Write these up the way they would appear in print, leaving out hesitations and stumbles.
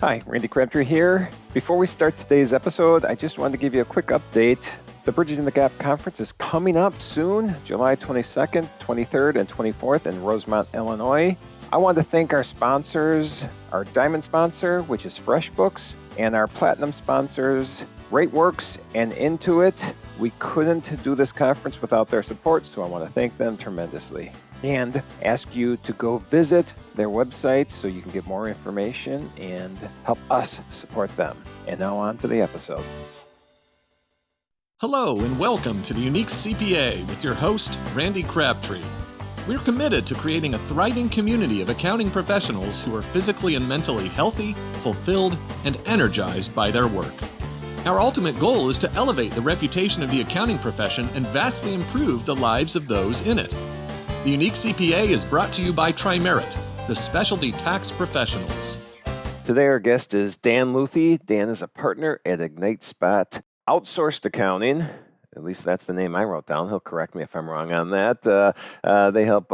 Hi, Randy Crabtree here. Before we start today's episode, I just wanted to give you a quick update. The Bridging the Gap conference is coming up soon, July 22nd, 23rd, and 24th in Rosemont, Illinois. I want to thank our sponsors, our diamond sponsor, which is FreshBooks, and our platinum sponsors, RateWorks and Intuit. We couldn't do this conference without their support, so I want to thank them tremendously. And ask you to go visit their websites so you can get more information and help us support them. And now on to the episode. Hello and welcome to the Unique CPA with your host, Randy Crabtree. We're committed to creating a thriving community of accounting professionals who are physically and mentally healthy, fulfilled, and energized by their work. Our ultimate goal is to elevate the reputation of the accounting profession and vastly improve the lives of those in it. The Unique CPA is brought to you by Tri-Merit, the specialty tax professionals. Today our guest is Dan Luthi. Dan is a partner at Ignite Spot Outsourced Accounting. At least that's the name I wrote down. He'll correct me if I'm wrong on that. They help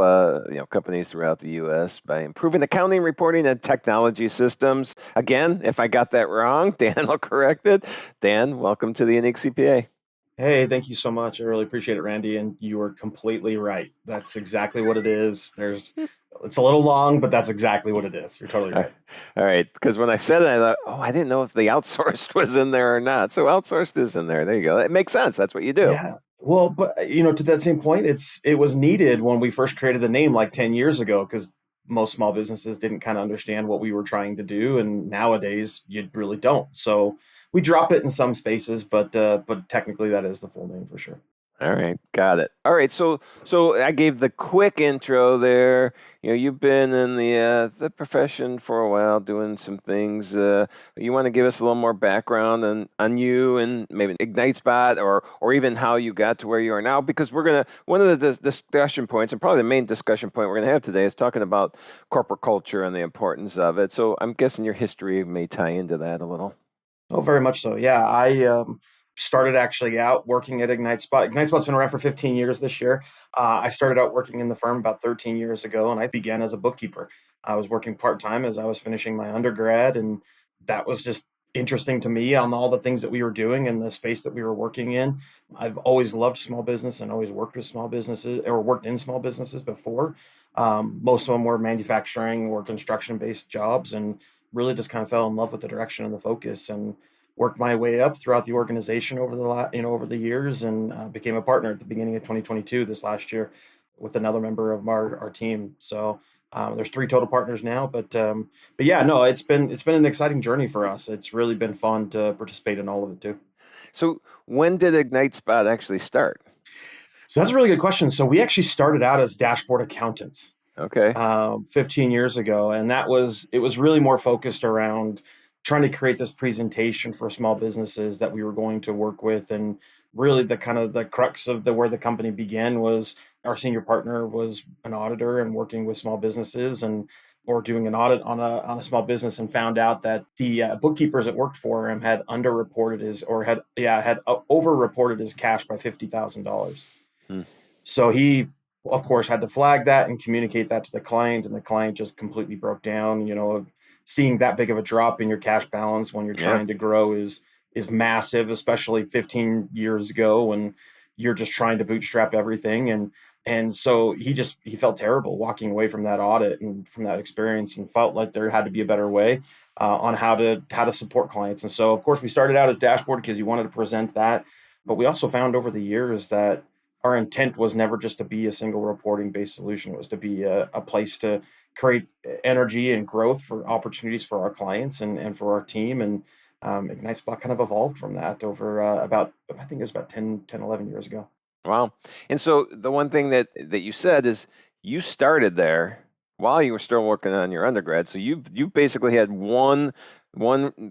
companies throughout the U.S. by improving accounting, reporting, and technology systems. Again, if I got that wrong, Dan will correct it. Dan, welcome to the Unique CPA. Hey, thank you so much. I really appreciate it, Randy. And you are completely right. That's exactly what it is. It's a little long, but that's exactly what it is. You're totally right. All right. Because when I said it, I thought, I didn't know if the outsourced was in there or not. So outsourced is in there. There you go. It makes sense. That's what you do. Yeah. Well, but to that same point, it was needed when we first created the name like 10 years ago, because most small businesses didn't kind of understand what we were trying to do. And nowadays you really don't. So we drop it in some spaces, but technically that is the full name for sure. All right, got it. All right, so I gave the quick intro there. You've been in the profession for a while, doing some things. You want to give us a little more background on you and maybe Ignite Spot, or even how you got to where you are now? Because one of the discussion points, and probably the main discussion point we're gonna have today, is talking about corporate culture and the importance of it. So I'm guessing your history may tie into that a little. Oh, very much so. Yeah, I started actually out working at Ignite Spot. Ignite Spot's been around for 15 years this year. I started out working in the firm about 13 years ago, and I began as a bookkeeper. I was working part-time as I was finishing my undergrad, and that was just interesting to me on all the things that we were doing and the space that we were working in. I've always loved small business and always worked with small businesses or worked in small businesses before. Most of them were manufacturing or construction-based jobs, and really just kind of fell in love with the direction and the focus, and worked my way up throughout the organization over the years, and became a partner at the beginning of 2022 this last year with another member of our team. So there's 3 total partners now, but yeah, no, it's been an exciting journey for us. It's really been fun to participate in all of it too. So when did Ignite Spot actually start? So that's a really good question. So we actually started out as dashboard accountants. Okay. 15 years ago, and it was really more focused around trying to create this presentation for small businesses that we were going to work with. And really the kind of the crux of where the company began was our senior partner was an auditor and working with small businesses or doing an audit on a small business, and found out that the bookkeepers that worked for him had overreported his cash by $50,000. So he, of course, had to flag that and communicate that to the client, and the client just completely broke down. Seeing that big of a drop in your cash balance when you're trying to grow is massive, especially 15 years ago when you're just trying to bootstrap everything. And so he felt terrible walking away from that audit and from that experience, and felt like there had to be a better way on how to support clients. And so, of course, we started out as dashboard because you wanted to present that, but we also found over the years that our intent was never just to be a single reporting based solution. It was to be a place to create energy and growth for opportunities for our clients and for our team. And Ignite Spot kind of evolved from that over I think it was about 10, 11 years ago. Wow. And so the one thing that you said is you started there while you were still working on your undergrad. So you've basically had one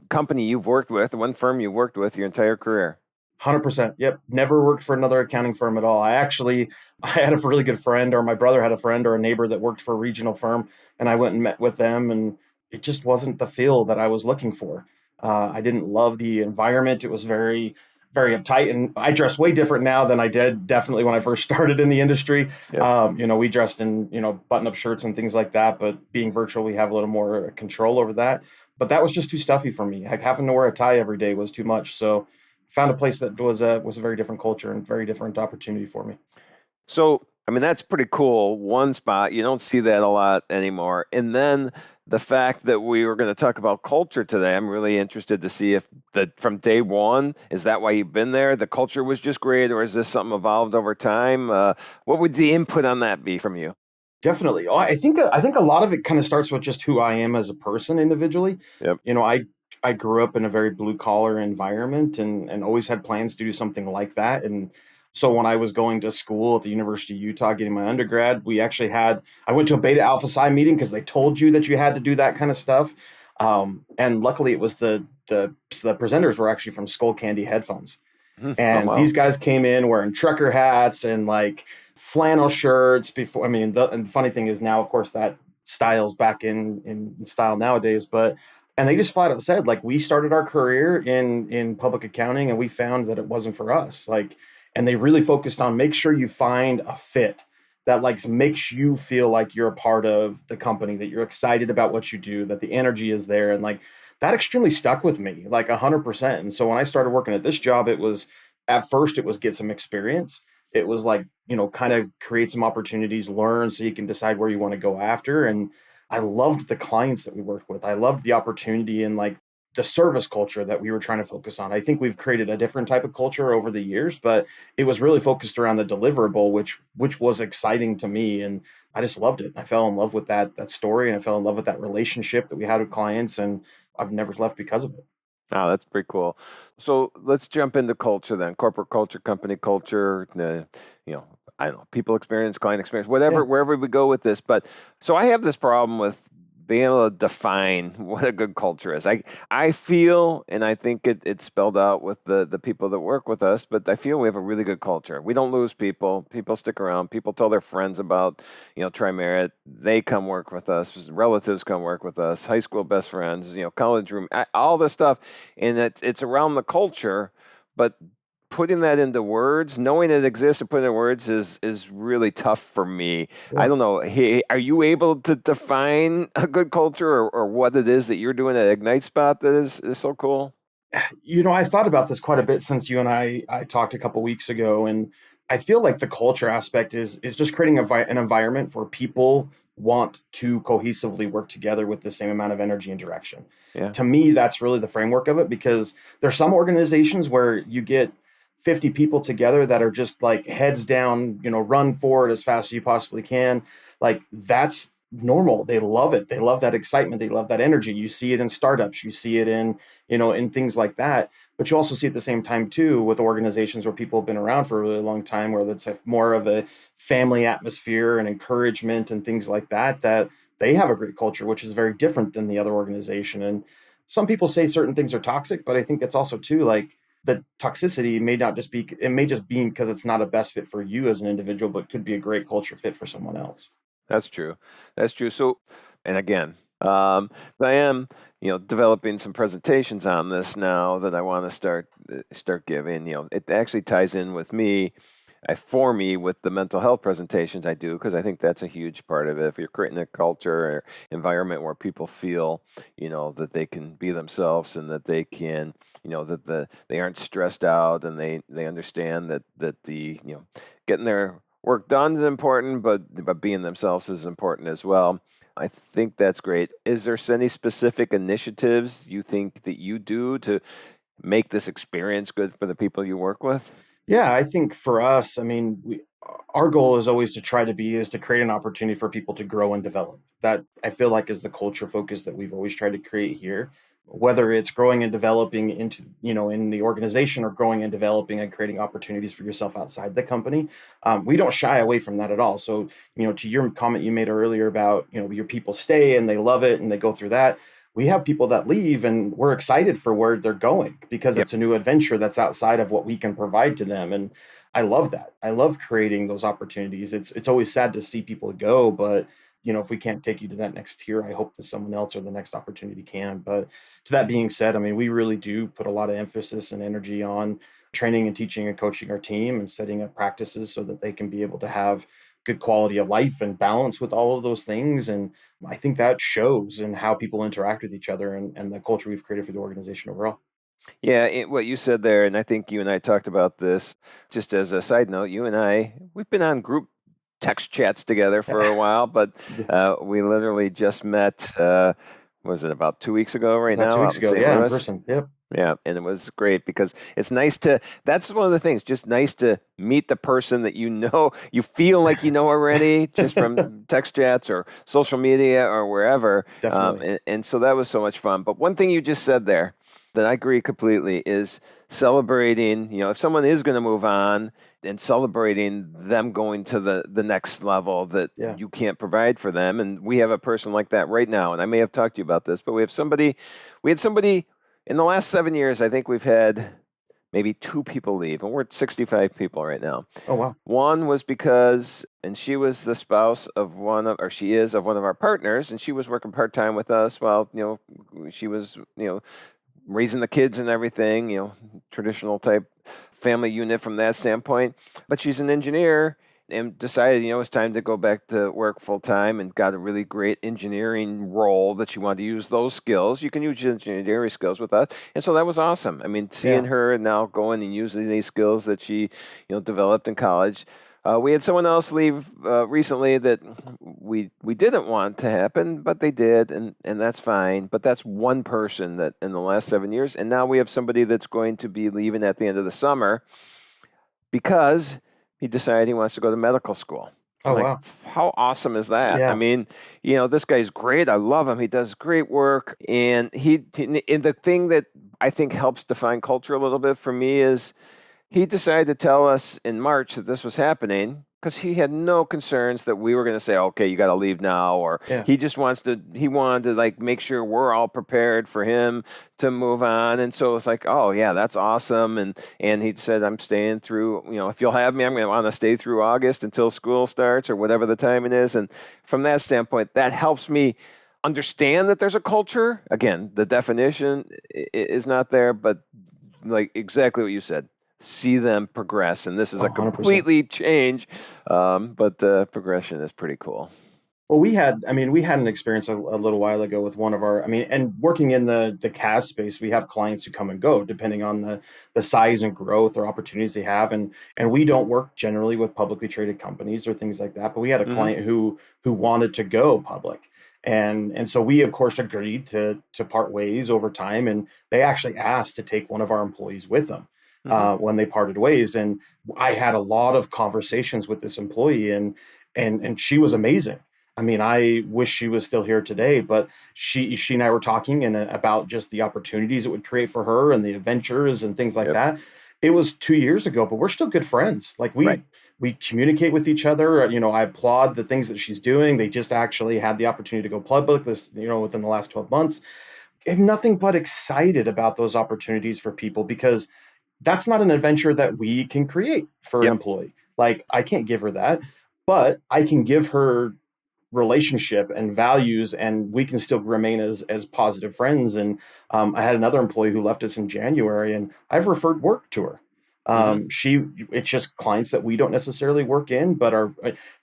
company you've worked with, one firm you've worked with your entire career. 100%. Yep. Never worked for another accounting firm at all. I had a really good friend, or my brother had a friend or a neighbor that worked for a regional firm, and I went and met with them, and it just wasn't the feel that I was looking for. I didn't love the environment. It was very very uptight, and I dress way different now than I did definitely when I first started in the industry. Yep. We dressed in, button-up shirts and things like that, but being virtual, we have a little more control over that. But that was just too stuffy for me. Like having to wear a tie every day was too much. So found a place that was a very different culture and very different opportunity for me. So, I mean, that's pretty cool. One spot, you don't see that a lot anymore. And then the fact that we were going to talk about culture today, I'm really interested to see if from day one, is that why you've been there? The culture was just great, or is this something evolved over time? What would the input on that be from you? Definitely. Oh, I think a lot of it kind of starts with just who I am as a person individually. Yep. I grew up in a very blue collar environment and always had plans to do something like that. And so when I was going to school at the University of Utah getting my undergrad, I went to a Beta Alpha Psi meeting because they told you that you had to do that kind of stuff. And luckily it was the presenters were actually from Skull Candy headphones. Oh, And wow. these guys came in wearing trucker hats and like flannel shirts before. I mean, and the funny thing is now, of course, that style's back in style nowadays. And they just flat out said, like, we started our career in public accounting and we found that it wasn't for us. Like, and they really focused on make sure you find a fit that like makes you feel like you're a part of the company, that you're excited about what you do, that the energy is there. And like that extremely stuck with me, like 100%. And so when I started working at this job, at first it was get some experience. It was like, kind of create some opportunities, learn so you can decide where you want to go after. And I loved the clients that we worked with. I loved the opportunity and like the service culture that we were trying to focus on. I think we've created a different type of culture over the years, but it was really focused around the deliverable, which was exciting to me. And I just loved it. I fell in love with that story, and I fell in love with that relationship that we had with clients, and I've never left because of it. Oh, that's pretty cool. So let's jump into culture then. Corporate culture, company culture, I don't know, people experience, client experience, Yeah. whatever, wherever we go with this. But so I have this problem with being able to define what a good culture is. I feel, and I think it's spelled out with the people that work with us, but I feel we have a really good culture. We don't lose people. People stick around. People tell their friends about, Tri-Merit. They come work with us. Relatives come work with us. High school best friends, college room, all this stuff. And it's around the culture, but putting that into words, knowing it exists and putting it in words is really tough for me. I Yeah. don't know. Hey, are you able to define a good culture or what it is that you're doing at Ignite Spot that is so cool? I thought about this quite a bit since you and I talked a couple weeks ago, and I feel like the culture aspect is just creating an environment where people want to cohesively work together with the same amount of energy and direction. Yeah. To me, that's really the framework of it, because there's some organizations where you get 50 people together that are just like heads down, run forward as fast as you possibly can. Like that's normal. They love it. They love that excitement. They love that energy. You see it in startups. You see it in things like that. But you also see at the same time too with organizations where people have been around for a really long time, where it's more of a family atmosphere and encouragement and things like that, that they have a great culture, which is very different than the other organization. And some people say certain things are toxic, but I think it's also too like the toxicity may not just be, it may just be because it's not a best fit for you as an individual, but could be a great culture fit for someone else. That's true. That's true. So, and again, I am, developing some presentations on this now that I want to start giving. It actually ties in with for me with the mental health presentations I do, because I think that's a huge part of it. If you're creating a culture or environment where people feel, that they can be themselves and that they can, they aren't stressed out, and they understand that the getting their work done is important, but being themselves is important as well. I think that's great. Is there any specific initiatives you think that you do to make this experience good for the people you work with? Yeah, I think for us, I mean, our goal is always to try to be is to create an opportunity for people to grow and develop. That I feel like is the culture focus that we've always tried to create here, whether it's growing and developing into, in the organization, or growing and developing and creating opportunities for yourself outside the company. We don't shy away from that at all. So, to your comment you made earlier about, your people stay and they love it and they go through that. We have people that leave and we're excited for where they're going because Yep. it's a new adventure that's outside of what we can provide to them. And I love that. I love creating those opportunities. It's always sad to see people go, but if we can't take you to that next tier, I hope that someone else or the next opportunity can. But to that being said, I mean, we really do put a lot of emphasis and energy on training and teaching and coaching our team and setting up practices so that they can be able to have good quality of life and balance with all of those things. And I think that shows in how people interact with each other and the culture we've created for the organization overall. Yeah, what you said there, and I think you and I talked about this. Just as a side note, we've been on group text chats together for a while, but we literally just met. Was it about 2 weeks ago? Right About now, 2 weeks out in ago, St. yeah, in Louis. person. Yep. Yeah, and it was great because it's nice to. That's one of the things. Just nice to meet the person that you feel like you know already, just from text chats or social media or wherever. Definitely. And so that was so much fun. But one thing you just said there that I agree completely is celebrating. If someone is going to move on, and celebrating them going to the next level that Yeah. you can't provide for them. And we have a person like that right now. And I may have talked to you about this, but we had somebody in the last 7 years. I think we've had maybe 2 people leave, and we're at 65 people right now. Oh, wow. One was and she was the spouse of she is of one of our partners, and she was working part-time with us while, she was, raising the kids and everything, traditional type family unit from that standpoint. But she's an engineer and decided, it's time to go back to work full time, and got a really great engineering role that she wanted to use those skills. You can use engineering skills with us. And so that was awesome. I mean, seeing her now going and using these skills that she, developed in college. We had someone else leave recently that we didn't want to happen, but they did, and that's fine. But that's one person that in the last 7 years, and now we have somebody that's going to be leaving at the end of the summer because he decided he wants to go to medical school. Oh, wow. How awesome is that? Yeah. I mean, this guy's great. I love him. He does great work. And and the thing that I think helps define culture a little bit for me is he decided to tell us in March that this was happening because he had no concerns that we were going to say, okay, you got to leave now. Or he wanted to make sure we're all prepared for him to move on. And so it's like, oh yeah, that's awesome. And he said, I'm staying through, if you'll have me, I'm going to want to stay through August until school starts or whatever the timing is. And from that standpoint, that helps me understand that there's a culture. Again, the definition is not there, but exactly what you said. See them progress, and this is a 100%. completely change, but the progression is pretty cool. Well, we had an experience a little while ago with one of our, and working in the CAS space, we have clients who come and go depending on the size and growth or opportunities they have. And we don't work generally with publicly traded companies or things like that, but we had a client who wanted to go public. And so we, of course, agreed to part ways over time. And they actually asked to take one of our employees with them. When they parted ways. And I had a lot of conversations with this employee, and she was amazing. I wish she was still here today, but she and I were talking about just the opportunities it would create for her and the adventures and things like that. It was 2 years ago, but we're still good friends. We communicate with each other. I applaud the things that she's doing. They just actually had the opportunity to go public within the last 12 months. I'm nothing but excited about those opportunities for people, because that's not an adventure that we can create for an employee. I can't give her that, but I can give her relationship and values, and we can still remain as positive friends. And I had another employee who left us in January, and I've referred work to her. It's just clients that we don't necessarily work in,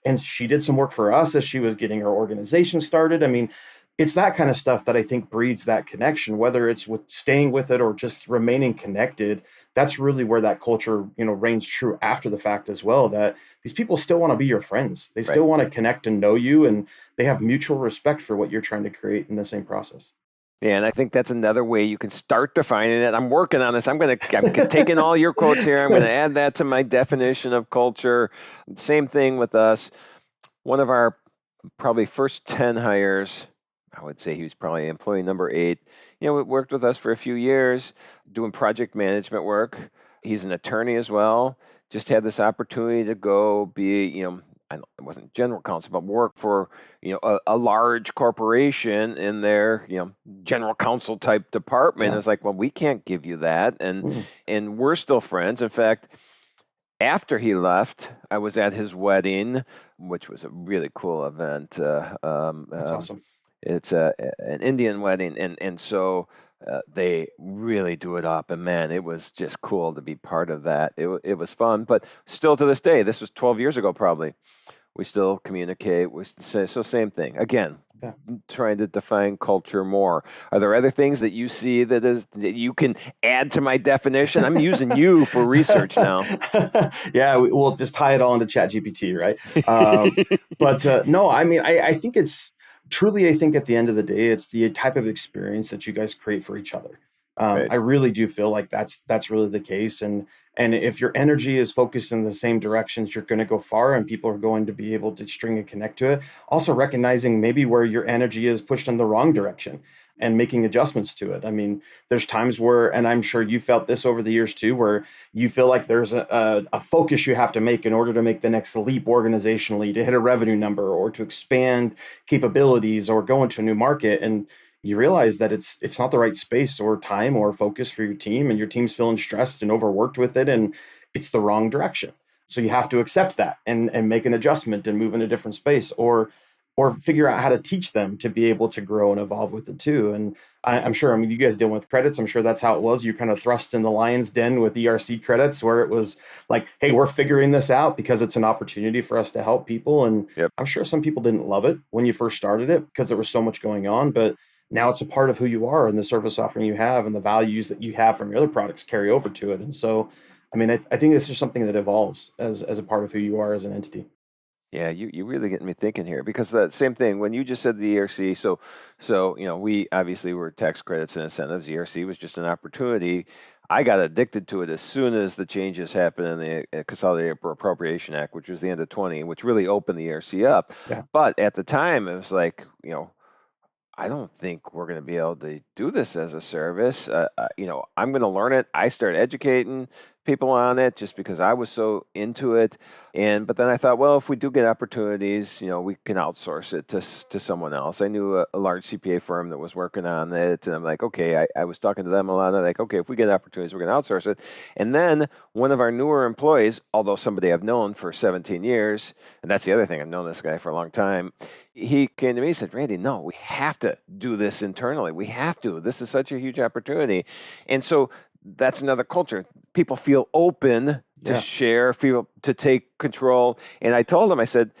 and she did some work for us as she was getting her organization started. It's that kind of stuff that I think breeds that connection, whether it's with staying with it or just remaining connected. That's really where that culture, reigns true after the fact as well, that these people still want to be your friends. They still want to connect and know you, and they have mutual respect for what you're trying to create in the same process. Yeah, and I think that's another way you can start defining it. I'm working on this. I'm taking all your quotes here. I'm going to add that to my definition of culture. Same thing with us. One of our probably first 10 hires, I would say he was probably employee number 8. We worked with us for a few years doing project management work. He's an attorney as well. Just had this opportunity to go be, it wasn't general counsel, but work for, a large corporation in their, general counsel type department. Yeah. It was like, well, we can't give you that. And we're still friends. In fact, after he left, I was at his wedding, which was a really cool event. That's awesome. It's an Indian wedding, and so they really do it up. And man, it was just cool to be part of that. It was fun, but still to this day, this was 12 years ago probably. We still communicate. We say so. Same thing again. Yeah. Trying to define culture more. Are there other things that you see that you can add to my definition? I'm using you for research now. Yeah, we'll just tie it all into ChatGPT, right? But no, I mean, I think it's truly, I think at the end of the day, it's the type of experience that you guys create for each other. Right. I really do feel like that's really the case, and if your energy is focused in the same directions, you're going to go far, and people are going to be able to string and connect to it. Also, recognizing maybe where your energy is pushed in the wrong direction and making adjustments to it. I mean, there's times where, and I'm sure you felt this over the years too, where you feel like there's a focus you have to make in order to make the next leap organizationally, to hit a revenue number or to expand capabilities or go into a new market. And you realize that it's not the right space or time or focus for your team, and your team's feeling stressed and overworked with it, and it's the wrong direction. So you have to accept that and make an adjustment and move in a different space, or figure out how to teach them to be able to grow and evolve with it too. And I'm sure, I mean, you guys deal with credits. I'm sure that's how it was. You kind of thrust in the lion's den with ERC credits, where it was like, hey, we're figuring this out because it's an opportunity for us to help people. And Yep. I'm sure some people didn't love it when you first started it because there was so much going on, but now it's a part of who you are and the service offering you have and the values that you have from your other products carry over to it. And so, I mean, I think this is something that evolves as a part of who you are as an entity. Yeah, you really get me thinking here, because that same thing when you just said the ERC. So we obviously were tax credits and incentives. ERC was just an opportunity. I got addicted to it as soon as the changes happened in the Consolidated Appropriation Act, which was the end of 20, which really opened the ERC up. Yeah. But at the time, it was like, I don't think we're going to be able to do this as a service. I'm going to learn it. I started educating people on it just because I was so into it. But then I thought, well, if we do get opportunities, we can outsource it to someone else. I knew a large CPA firm that was working on it, and I'm like, okay, I was talking to them a lot. I'm like, okay, if we get opportunities, we're going to outsource it. And then one of our newer employees, although somebody I've known for 17 years, and that's the other thing, I've known this guy for a long time, he came to me and said, Randy, no, we have to do this internally. We have to. This is such a huge opportunity. And so that's another culture. People feel open to share, feel to take control. And I told him, I said,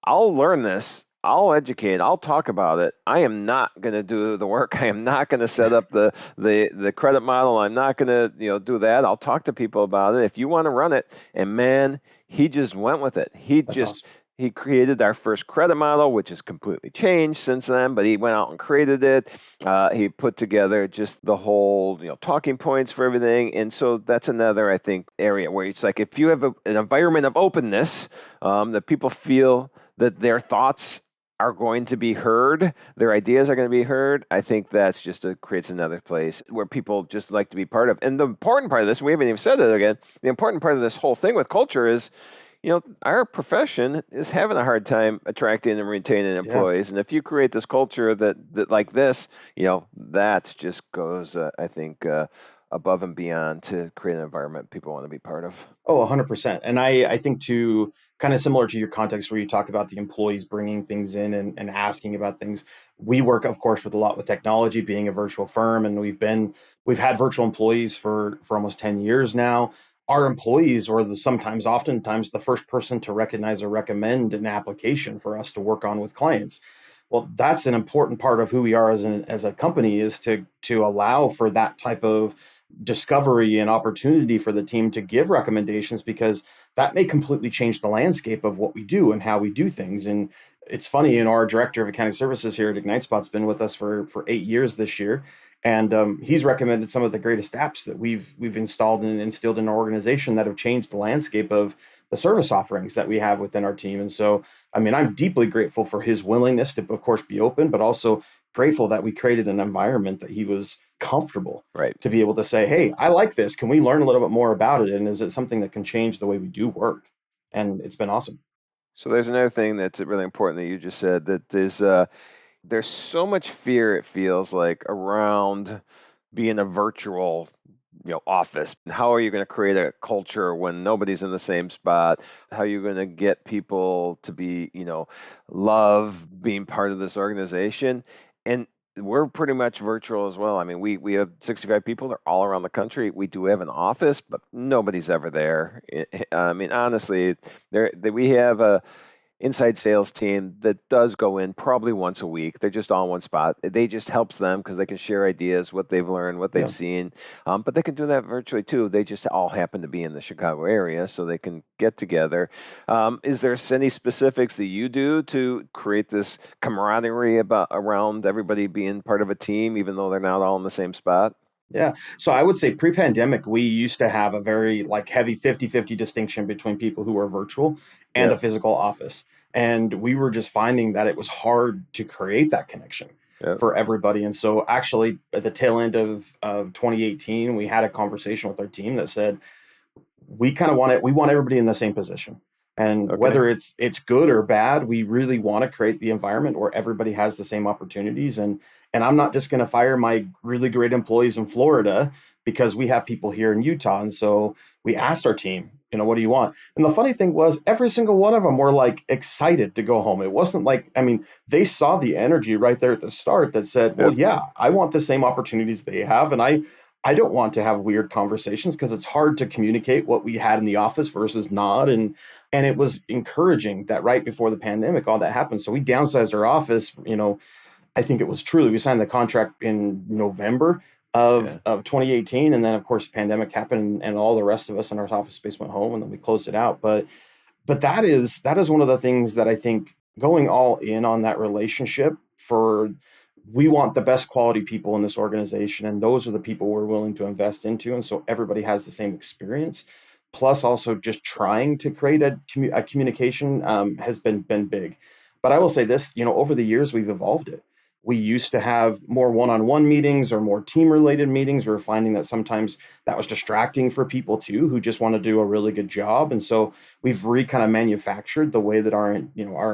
I'll learn this. I'll educate. I'll talk about it. I am not going to do the work. I am not going to set up the credit model. I'm not going to do that. I'll talk to people about it if you want to run it. And man, he just went with it. That's awesome. He created our first credit model, which has completely changed since then, but he went out and created it. He put together just the whole, talking points for everything. And so that's another, I think, area where it's like, if you have an environment of openness, that people feel that their thoughts are going to be heard, their ideas are going to be heard, I think that's just creates another place where people just like to be part of. And the important part of this, we haven't even said it again, the important part of this whole thing with culture is, our profession is having a hard time attracting and retaining employees. And if you create this culture that like this, that just goes, I think, above and beyond to create an environment people want to be part of. Oh, 100%. And I think too, kind of similar to your context where you talked about the employees bringing things in and asking about things. We work, of course, with a lot with technology, being a virtual firm, and we've had virtual employees for almost 10 years now. Our employees are oftentimes the first person to recognize or recommend an application for us to work on with clients. Well, that's an important part of who we are as a company, is to allow for that type of discovery and opportunity for the team to give recommendations, because that may completely change the landscape of what we do and how we do things. And it's funny, our director of accounting services here at Ignite Spot's been with us for 8 years this year. And he's recommended some of the greatest apps that we've installed and instilled in our organization that have changed the landscape of the service offerings that we have within our team. And so, I mean, I'm deeply grateful for his willingness to, of course, be open, but also grateful that we created an environment that he was comfortable to be able to say, hey, I like this. Can we learn a little bit more about it? And is it something that can change the way we do work? And it's been awesome. So there's another thing that's really important that you just said, that is, there's so much fear, it feels like, around being a virtual office. How are you going to create a culture when nobody's in the same spot? How are you going to get people to be, love being part of this organization? And we're pretty much virtual as well. I mean, we have 65 people. They're all around the country. We do have an office, but nobody's ever there. I mean, honestly, we have a inside sales team that does go in probably once a week. They're just all in one spot. They just helps them because they can share ideas, what they've learned, what they've Yeah. seen. But they can do that virtually too. They just all happen to be in the Chicago area, so they can get together. Is there any specifics that you do to create this camaraderie around everybody being part of a team, even though they're not all in the same spot? Yeah. So I would say pre-pandemic, we used to have a very like heavy 50-50 distinction between people who were virtual and a Yep. physical office. And we were just finding that it was hard to create that connection Yep. for everybody. And so actually at the tail end of 2018, we had a conversation with our team that said, we want everybody in the same position. And Okay. whether it's good or bad, we really want to create the environment where everybody has the same opportunities. And I'm not just going to fire my really great employees in Florida because we have people here in Utah. And so we asked our team, what do you want? And the funny thing was every single one of them were like excited to go home. It wasn't like, I mean, they saw the energy right there at the start that said, well, Yep. yeah, I want the same opportunities they have. And I don't want to have weird conversations because it's hard to communicate what we had in the office versus not. And it was encouraging that right before the pandemic, all that happened. So we downsized our office. I think it was truly, we signed the contract in November Yeah. of 2018. And then of course the pandemic happened and all the rest of us in our office space went home and then we closed it out. But that is one of the things that I think going all in on that relationship for we want the best quality people in this organization and those are the people we're willing to invest into and so everybody has the same experience plus also just trying to create a communication has been big. But I will say this, over the years we've evolved it. We used to have more one-on-one meetings or more team-related meetings. We were finding that sometimes that was distracting for people too, who just want to do a really good job. And so we've kind of manufactured the way that our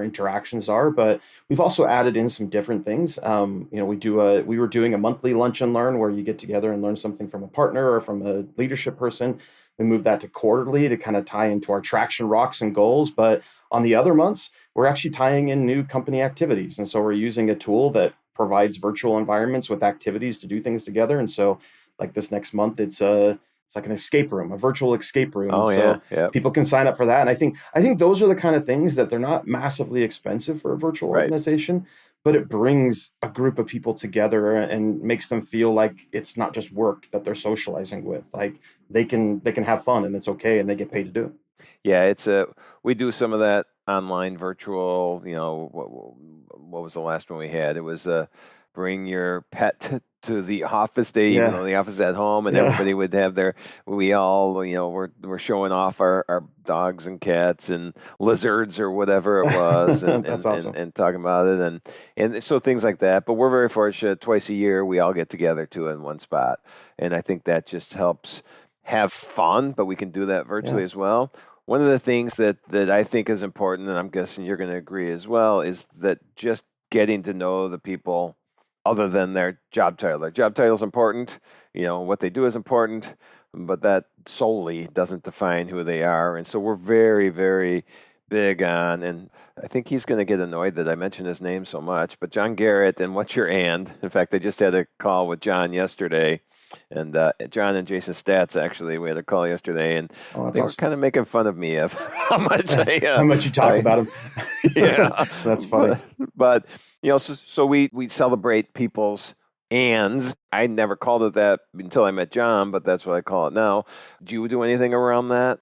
interactions are. But we've also added in some different things. We were doing a monthly lunch and learn where you get together and learn something from a partner or from a leadership person. We moved that to quarterly to kind of tie into our traction rocks and goals. But on the other months, we're actually tying in new company activities. And so we're using a tool that provides virtual environments with activities to do things together. And so like this next month, it's like an escape room, a virtual escape room. And Oh yeah. so Yep. people can sign up for that. And I think those are the kind of things that they're not massively expensive for a virtual Right. organization, but it brings a group of people together and makes them feel like it's not just work that they're socializing with. Like they can have fun and it's okay and they get paid to do it. Yeah, we do some of that online virtual, what was the last one we had? It was bring your pet to the office day, even Yeah. though the office is at home, and Yeah. everybody would have we all, we're showing off our dogs and cats and lizards or whatever it was, and That's and and, awesome. and talking about it, and so things like that. But we're very fortunate. Twice a year, we all get together too in one spot, and I think that just helps have fun. But we can do that Yeah. virtually as well. One of the things that I think is important, and I'm guessing you're going to agree as well, is that just getting to know the people other than their job title. Their job title is important, what they do is important, but that solely doesn't define who they are. And so we're very, very big on, and I think he's going to get annoyed that I mention his name so much, but John Garrett and What's Your And? In fact, I just had a call with John yesterday, and John and Jason Stats, actually, we had a call yesterday, and Oh, that's they were awesome. kind of making fun of me of how much How much you talk I about them. yeah, That's funny. but so we celebrate people's ands. I never called it that until I met John, but that's what I call it now. Do you do anything around that?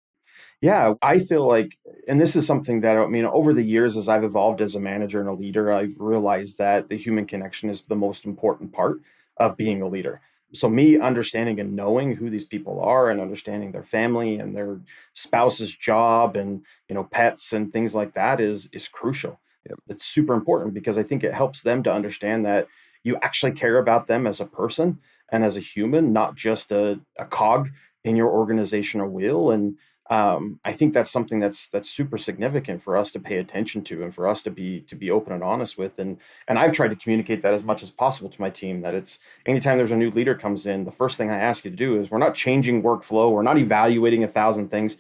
Yeah, I feel like, and this is something that, I mean, over the years, as I've evolved as a manager and a leader, I've realized that the human connection is the most important part of being a leader. So, me understanding and knowing who these people are and understanding their family and their spouse's job and, pets and things like that is crucial. Yep. It's super important because I think it helps them to understand that you actually care about them as a person and as a human, not just a cog in your organization or wheel. And I think that's something that's super significant for us to pay attention to and for us to be open and honest with. And I've tried to communicate that as much as possible to my team that it's anytime there's a new leader comes in, the first thing I ask you to do is we're not changing workflow, we're not evaluating 1,000 things.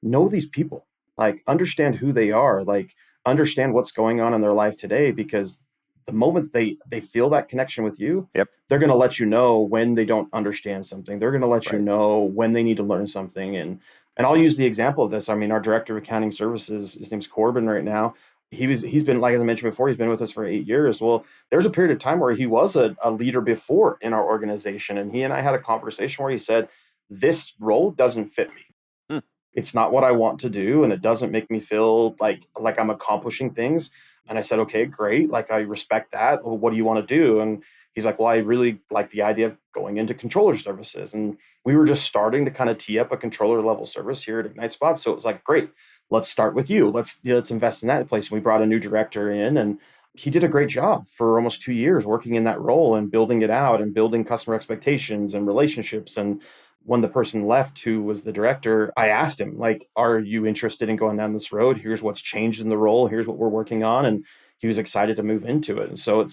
Know these people, like understand who they are, like understand what's going on in their life today because the moment they feel that connection with you, Yep. they're going to let you know when they don't understand something. They're going to let you Right. know when they need to learn something. And I'll use the example of this. I mean, our director of accounting services, his name's Corbin right now. He's been, like, as I mentioned before, he's been with us for 8 years. Well, there's a period of time where he was a leader before in our organization. And he and I had a conversation where he said, this role doesn't fit me. Hmm. It's not what I want to do, and it doesn't make me feel like I'm accomplishing things. And I said, okay, great. Like, I respect that. Well, what do you want to do? And he's like, well, I really like the idea of going into controller services. And we were just starting to kind of tee up a controller level service here at Ignite Spot. So it was like, great, let's start with you. Let's invest in that place. And we brought a new director in, and he did a great job for almost 2 years working in that role and building it out and building customer expectations and relationships. And when the person left, who was the director, I asked him, like, are you interested in going down this road? Here's what's changed in the role. Here's what we're working on. And he was excited to move into it. And so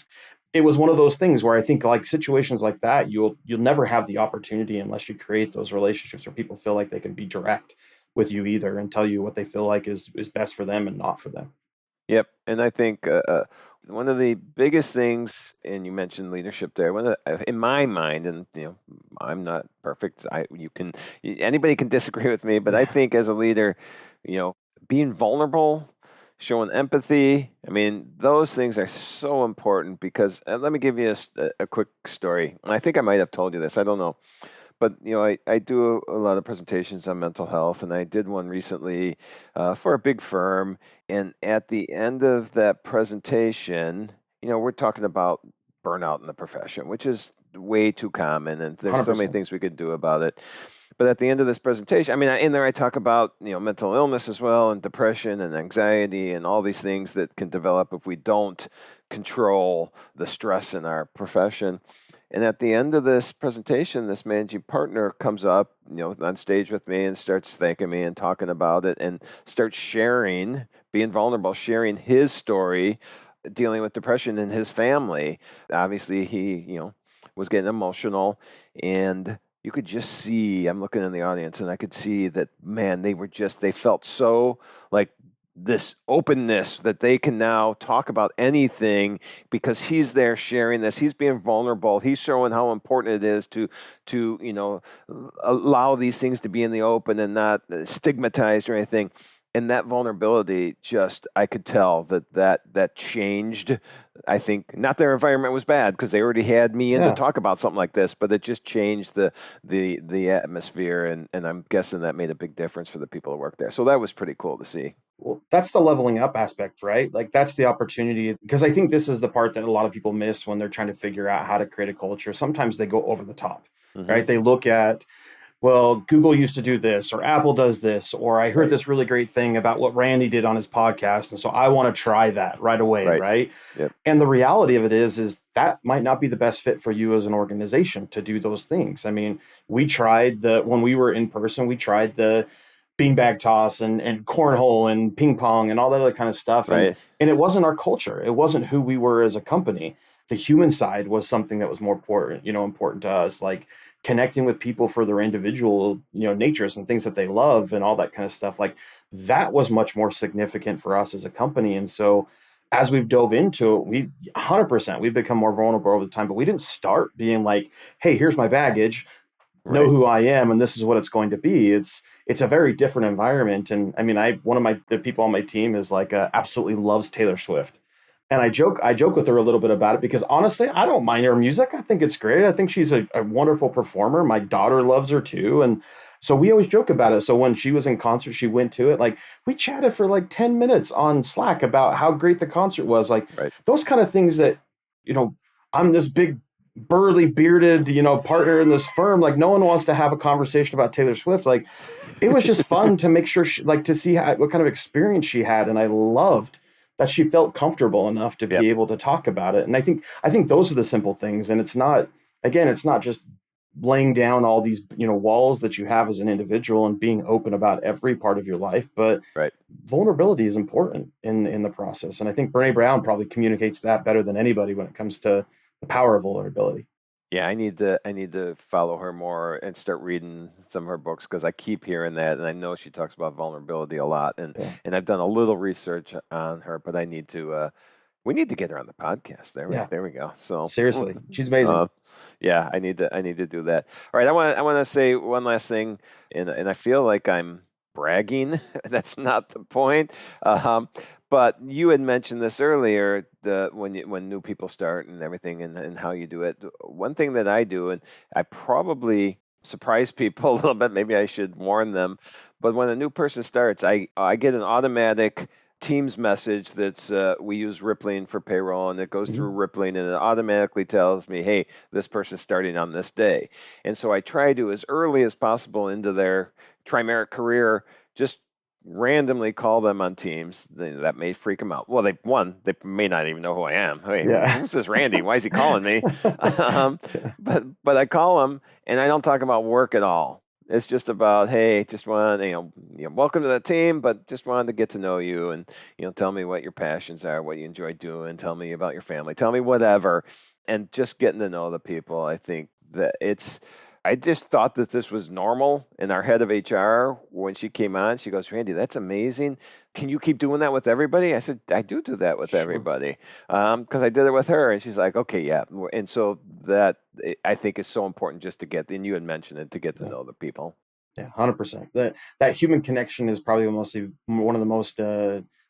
it was one of those things where I think, like, situations like that, you'll never have the opportunity unless you create those relationships where people feel like they can be direct with you either and tell you what they feel like is best for them and not for them. Yep. And I think one of the biggest things, and you mentioned leadership there, in my mind, and I'm not perfect. Anybody can disagree with me, but I think as a leader, being vulnerable, showing empathy, I mean, those things are so important because let me give you a quick story. I think I might have told you this. I don't know. But I do a lot of presentations on mental health, and I did one recently for a big firm. And at the end of that presentation, we're talking about burnout in the profession, which is way too common, and there's so many 100%. things we could do about it. But at the end of this presentation, I mean, in there I talk about mental illness as well, and depression and anxiety and all these things that can develop if we don't control the stress in our profession. And at the end of this presentation, this managing partner comes up, on stage with me and starts thanking me and talking about it and starts sharing, being vulnerable, sharing his story, dealing with depression in his family. Obviously, he, was getting emotional, and you could just see, I'm looking in the audience and I could see that, man, they felt so like this openness that they can now talk about anything because he's there sharing this. He's being vulnerable. He's showing how important it is to allow these things to be in the open and not stigmatized or anything. And that vulnerability, I could tell that changed. I think not their environment was bad because they already had me in to Yeah. talk about something like this, but it just changed the atmosphere, and I'm guessing that made a big difference for the people that work there. So that was pretty cool to see. Well, that's the leveling up aspect, right? Like, that's the opportunity, because I think this is the part that a lot of people miss when they're trying to figure out how to create a culture. Sometimes they go over the top, Mm-hmm. right? They look at, well, Google used to do this, or Apple does this, or I heard Right. this really great thing about what Randy did on his podcast, and so I want to try that right away, Right. right? Yep. And the reality of it is that might not be the best fit for you as an organization to do those things. I mean, when we were in person, we tried the beanbag toss and cornhole and ping pong and all that other kind of stuff. Right. And it wasn't our culture. It wasn't who we were as a company. The human side was something that was more important to us, like connecting with people for their individual, natures and things that they love and all that kind of stuff. Like, that was much more significant for us as a company. And so as we've dove into it, 100%, we've become more vulnerable over the time, but we didn't start being like, hey, here's my baggage, know Right. who I am, and this is what it's going to be. It's a very different environment. And I mean, one of the people on my team is like, absolutely loves Taylor Swift. And I joke with her a little bit about it because, honestly, I don't mind her music. I think it's great. I think she's a wonderful performer. My daughter loves her too. And so we always joke about it. So when she was in concert, she went to it. Like, we chatted for like 10 minutes on Slack about how great the concert was. Like, Right. those kind of things that, I'm this big burly bearded, partner in this firm. Like, no one wants to have a conversation about Taylor Swift. Like, it was just fun to make sure to see what kind of experience she had. And I loved that she felt comfortable enough to Yep. be able to talk about it. And I think those are the simple things. And it's not just laying down all these, walls that you have as an individual and being open about every part of your life, but Right. vulnerability is important in the process. And I think Brene Brown probably communicates that better than anybody when it comes to the power of vulnerability. Yeah, I need to follow her more and start reading some of her books because I keep hearing that, and I know she talks about vulnerability a lot, and Yeah. and I've done a little research on her, but I need to We need to get her on the podcast. Yeah. There we go. So Seriously, she's amazing. yeah, I need to do that. All right, I want to say one last thing, and I feel like I'm bragging. That's not the point. But you had mentioned this earlier, when new people start and everything, and how you do it. One thing that I do, and I probably surprise people a little bit. Maybe I should warn them. But when a new person starts, I get an automatic Teams message that's we use Rippling for payroll, and it goes through Rippling, and it automatically tells me, hey, this person's starting on this day. And so I try to, as early as possible into their Trimeric career, just randomly call them on Teams. That may freak them out. Well, they may not even know who I am. Hey, who's this Randy? Why is he calling me? But I call them, and I don't talk about work at all. It's just about, hey, just want, welcome to the team, but just wanted to get to know you, and tell me what your passions are, what you enjoy doing, tell me about your family, tell me whatever, and just getting to know the people. I think that I just thought that this was normal. And our head of HR, when she came on, she goes, Randy, that's amazing. Can you keep doing that with everybody? I said, I do that with everybody, because I did it with her. And she's like, okay, yeah. And so that, I think, is so important, just to get, and you had mentioned it, to get to know the people. Yeah, 100%. That human connection is probably one of the most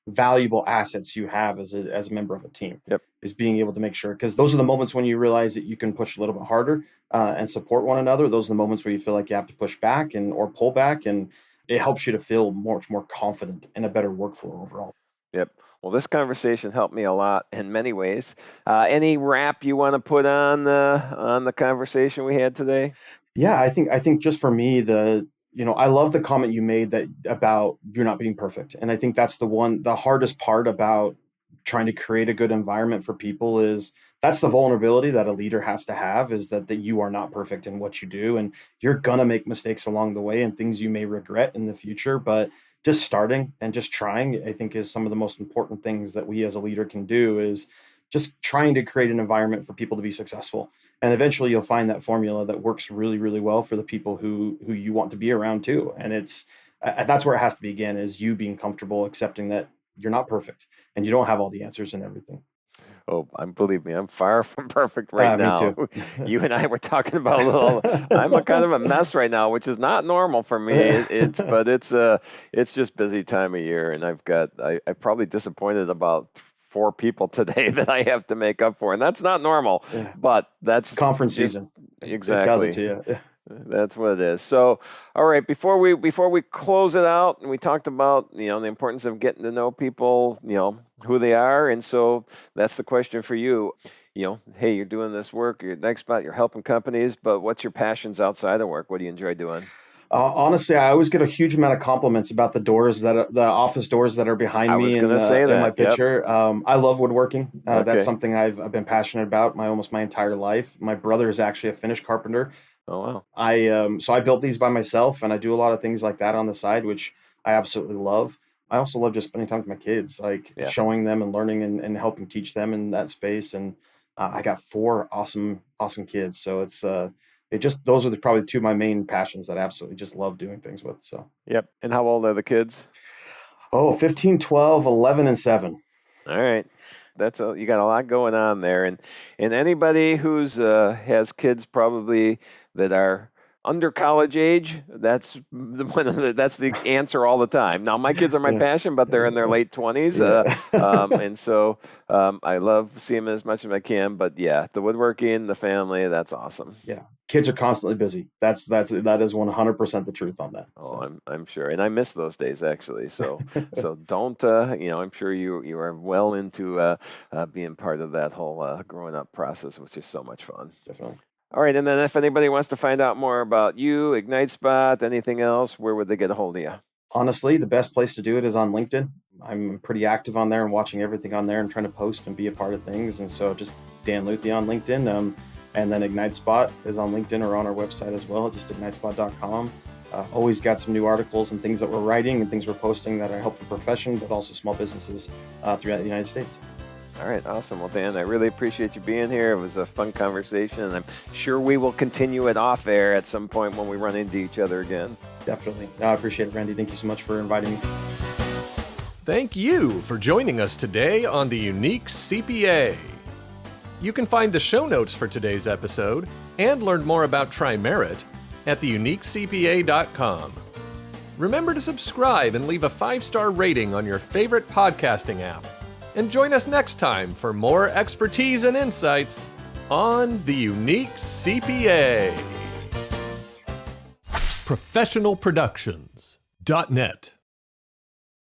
valuable assets you have as a member of a team. Yep. Is being able to make sure, because those are the moments when you realize that you can push a little bit harder and support one another. Those are the moments where you feel like you have to push back or pull back, and it helps you to feel much more confident and a better workflow overall. Yep. Well, this conversation helped me a lot in many ways. Any wrap you want to put on the conversation we had today? Yeah, I think just for me, I love the comment you made about you're not being perfect. And I think that's the hardest part about trying to create a good environment for people is that's the vulnerability that a leader has to have, is that you are not perfect in what you do. And you're going to make mistakes along the way and things you may regret in the future. But just starting and just trying, I think, is some of the most important things that we as a leader can do, is just trying to create an environment for people to be successful. And eventually you'll find that formula that works really, really well for the people who you want to be around too. And that's where it has to begin, is you being comfortable accepting that you're not perfect and you don't have all the answers and everything. Oh, believe me, I'm far from perfect right now. Me too. You and I were talking about I'm a kind of a mess right now, which is not normal for me. It's just busy time of year, and I probably disappointed about 4 people today that I have to make up for, and that's not normal. Yeah. But that's conference season. Exactly. It does it to you. Yeah. That's what it is. So, all right, before we close it out, and we talked about, the importance of getting to know people, who they are. And so that's the question for you. Hey, you're doing this work, you're at Ignite Spot, you're helping companies, but what's your passions outside of work? What do you enjoy doing? Honestly, I always get a huge amount of compliments about the office doors that are behind me. I was going to say that in my picture. Yep. I love woodworking. Okay. That's something I've been passionate about almost my entire life. My brother is actually a finished carpenter. Oh wow! So I built these by myself, and I do a lot of things like that on the side, which I absolutely love. I also love just spending time with my kids, showing them and learning and helping teach them in that space. And I got 4 awesome kids, so it's those are probably 2 of my main passions that I absolutely just love doing things with. So yep. And how old are the kids? 15, 12, 11, and 7. All right. You got a lot going on there, and anybody who's has kids probably that are under college age, that's the answer all the time. Now, my kids are my passion, but they're in their late 20s, and so I love seeing them as much as I can. But yeah, the woodworking, the family, that's awesome. Yeah. Kids are constantly busy. That is 100% the truth on that. So. Oh, I'm sure, and I miss those days actually. So don't I'm sure you are well into being part of that whole growing up process, which is so much fun. Definitely. All right, and then if anybody wants to find out more about you, Ignite Spot, anything else, where would they get a hold of you? Honestly, the best place to do it is on LinkedIn. I'm pretty active on there and watching everything on there and trying to post and be a part of things. And so just Dan Luthi on LinkedIn. And then Ignite Spot is on LinkedIn or on our website as well, just ignitespot.com. Always got some new articles and things that we're writing and things we're posting that are helpful for profession, but also small businesses throughout the United States. All right, awesome. Well, Dan, I really appreciate you being here. It was a fun conversation, and I'm sure we will continue it off air at some point when we run into each other again. Definitely. I appreciate it, Randy. Thank you so much for inviting me. Thank you for joining us today on the Unique CPA. You can find the show notes for today's episode and learn more about TriMerit at theuniquecpa.com. Remember to subscribe and leave a 5-star rating on your favorite podcasting app. And join us next time for more expertise and insights on the Unique CPA. Professionalproductions.net